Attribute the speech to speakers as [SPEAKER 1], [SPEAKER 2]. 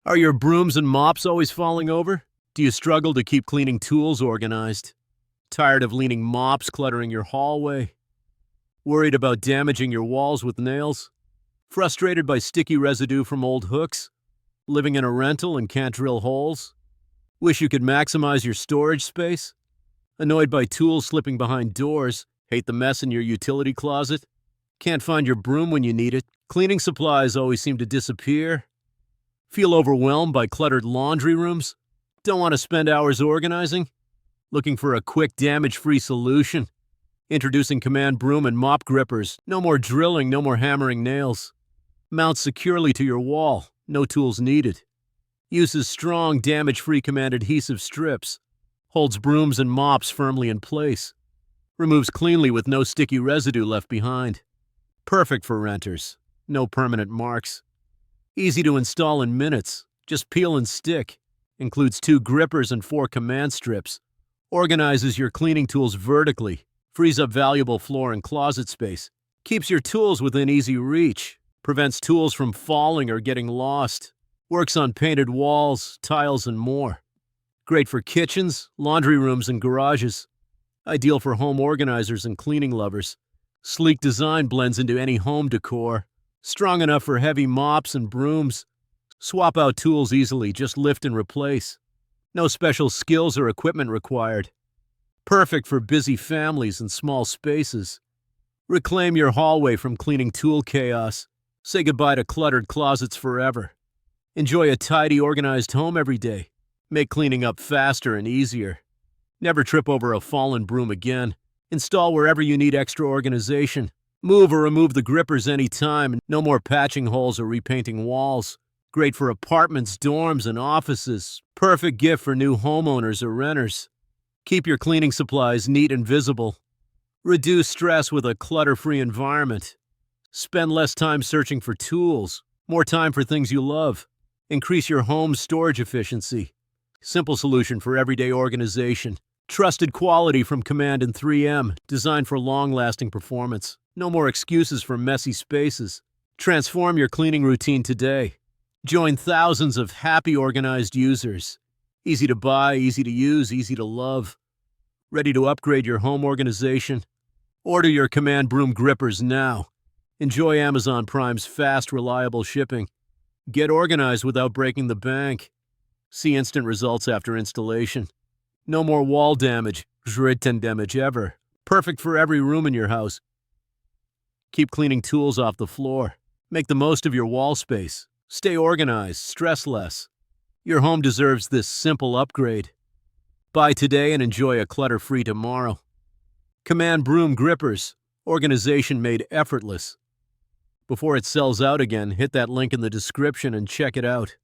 [SPEAKER 1] Are your brooms and mops always falling over? Do you struggle to keep cleaning tools organized? Tired of leaning mops cluttering your hallway? Worried about damaging your walls with nails? Frustrated by sticky residue from old hooks? Living in a rental and can't drill holes? Wish you could maximize your storage space? Annoyed by tools slipping behind doors? Hate the mess in your utility closet? Can't find your broom when you need it? Cleaning supplies always seem to disappear? Feel overwhelmed by cluttered laundry rooms? Don't want to spend hours organizing? Looking for a quick, damage-free solution? Introducing Command Broom and Mop Grippers. No more drilling, no more hammering nails. Mounts securely to your wall. No tools needed. Uses strong, damage-free Command adhesive strips. Holds brooms and mops firmly in place. Removes cleanly with no sticky residue left behind. Perfect for renters. No permanent marks. Easy to install in minutes. Just peel and stick. Includes 2 grippers and 4 command strips. Organizes your cleaning tools vertically. Frees up valuable floor and closet space. Keeps your tools within easy reach. Prevents tools from falling or getting lost. Works on painted walls, tiles, and more. Great for kitchens, laundry rooms, and garages. Ideal for home organizers and cleaning lovers. Sleek design blends into any home decor. Strong enough for heavy mops and brooms. Swap out tools easily, just lift and replace. No special skills or equipment required. Perfect for busy families and small spaces. Reclaim your hallway from cleaning tool chaos. Say goodbye to cluttered closets forever. Enjoy a tidy, organized home every day. Make cleaning up faster and easier. Never trip over a fallen broom again. Install wherever you need extra organization. Move or remove the grippers anytime. No more patching holes or repainting walls. Great for apartments, dorms, and offices. Perfect gift for new homeowners or renters. Keep your cleaning supplies neat and visible. Reduce stress with a clutter-free environment. Spend less time searching for tools. More time for things you love. Increase your home's storage efficiency. Simple solution for everyday organization. Trusted quality from Command and 3M, designed for long-lasting performance. No more excuses for messy spaces. Transform your cleaning routine today. Join thousands of happy, organized users. Easy to buy, easy to use, easy to love. Ready to upgrade your home organization? Order your Command Broom Grippers now. Enjoy Amazon Prime's fast, reliable shipping. Get organized without breaking the bank. See instant results after installation. No more wall damage, written damage ever. Perfect for every room in your house. Keep cleaning tools off the floor. Make the most of your wall space. Stay organized, stress less. Your home deserves this simple upgrade. Buy today and enjoy a clutter-free tomorrow. Command Broom Grippers. Organization made effortless. Before it sells out again, hit that link in the description and check it out.